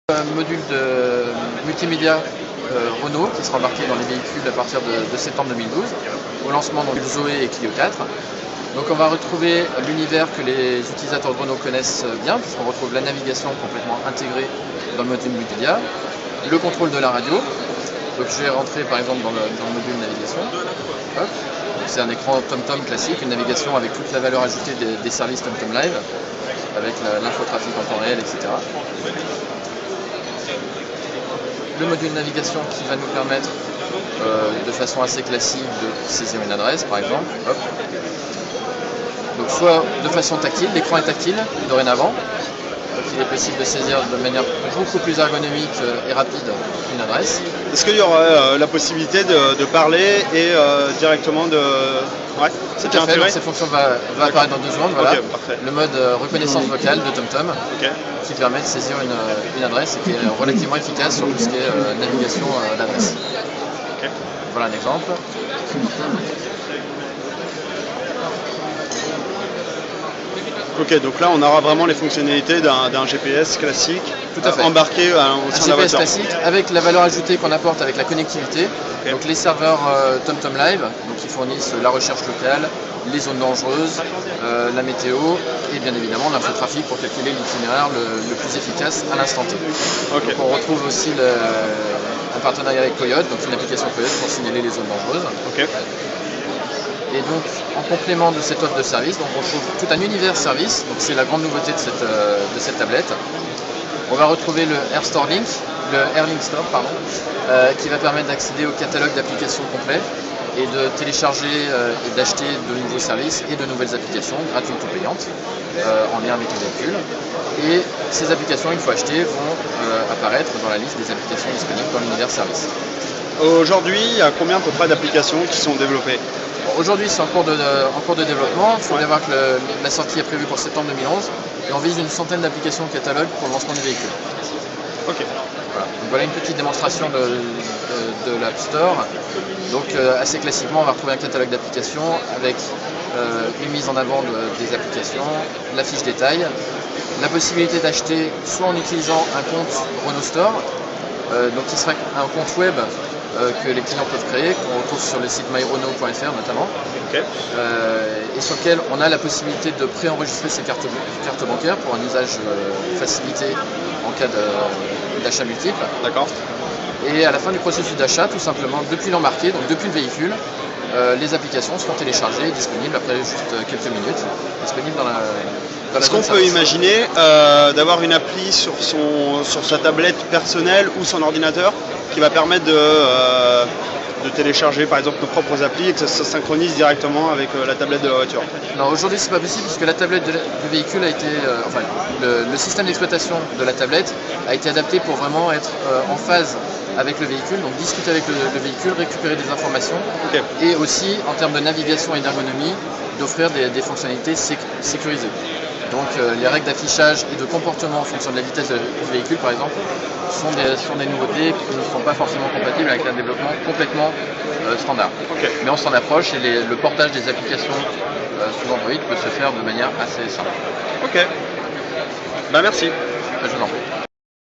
Un module de multimédia Renault qui sera embarqué dans les véhicules à partir de septembre 2012, au lancement donc, Zoé et Clio 4. Donc on va retrouver l'univers que les utilisateurs de Renault connaissent bien, puisqu'on retrouve la navigation complètement intégrée dans le module multimédia, le contrôle de la radio. Donc je vais rentrer par exemple dans le module navigation. C'est un écran TomTom classique, une navigation avec toute la valeur ajoutée des services TomTom Live, avec l'infotrafic en temps réel, etc. Le module navigation qui va nous permettre de façon assez classique de saisir une adresse par exemple. Hop. Donc soit de façon tactile, l'écran est tactile dorénavant, donc il est possible de saisir de manière beaucoup plus ergonomique et rapide une adresse. Est-ce qu'il y aura la possibilité de parler et directement de... Ouais, c'est bien fait, donc cette fonction va apparaître dans 2 secondes. Voilà. Okay, le mode reconnaissance vocale de TomTom qui permet de saisir une adresse et qui est relativement efficace sur tout ce qui est navigation d'adresse. Voilà un exemple. Ok, donc là on aura vraiment les fonctionnalités d'un GPS classique embarqué au sein de la voiture. Un GPS classique avec la valeur ajoutée qu'on apporte avec la connectivité. Donc les serveurs TomTom Live, donc qui fournissent la recherche locale, les zones dangereuses, la météo et bien évidemment l'infotrafic pour calculer l'itinéraire le plus efficace à l'instant T. Donc on retrouve aussi un partenariat avec Coyote, donc une application Coyote pour signaler les zones dangereuses. Et donc, en complément de cette offre de service, donc on trouve tout un univers service, donc c'est la grande nouveauté de cette tablette. On va retrouver le AirLink Store, qui va permettre d'accéder au catalogue d'applications complet et de télécharger et d'acheter de nouveaux services et de nouvelles applications gratuites ou payantes en lien avec le véhicule. Et ces applications, une fois achetées, vont apparaître dans la liste des applications disponibles dans l'univers service. Aujourd'hui, il y a combien à peu près d'applications qui sont développées? Aujourd'hui, c'est en cours de développement. Il faut bien voir que la sortie est prévue pour septembre 2011 et on vise une centaine d'applications au catalogue pour le lancement du véhicule. Ok. Voilà. Donc voilà une petite démonstration de l'App Store. Donc assez classiquement, on va retrouver un catalogue d'applications avec une mise en avant des applications, la fiche détail, la possibilité d'acheter soit en utilisant un compte Renault Store, donc qui serait un compte web que les clients peuvent créer, qu'on retrouve sur le site myrenault.fr notamment, et sur lequel on a la possibilité de préenregistrer ses cartes bancaires pour un usage facilité en cas d'achat multiple. D'accord. Et à la fin du processus d'achat, tout simplement, depuis l'embarqué, donc depuis le véhicule, les applications seront téléchargées et disponibles après juste quelques minutes, disponibles dans la Est-ce qu'on peut imaginer d'avoir une appli sur sa tablette personnelle ou son ordinateur qui va permettre de télécharger par exemple nos propres applis et que ça se synchronise directement avec la tablette de la voiture? Non, aujourd'hui c'est pas possible puisque la tablette du véhicule a été, le système d'exploitation de la tablette a été adapté pour vraiment être en phase avec le véhicule, donc discuter avec le véhicule, récupérer des informations et aussi en termes de navigation et d'ergonomie d'offrir des fonctionnalités sécurisées. Donc les règles d'affichage et de comportement en fonction de la vitesse du véhicule par exemple sont des nouveautés qui ne sont pas forcément compatibles avec un développement complètement standard. Mais on s'en approche et le portage des applications sous Android peut se faire de manière assez simple. Ok. Bah merci. Je vous en prie.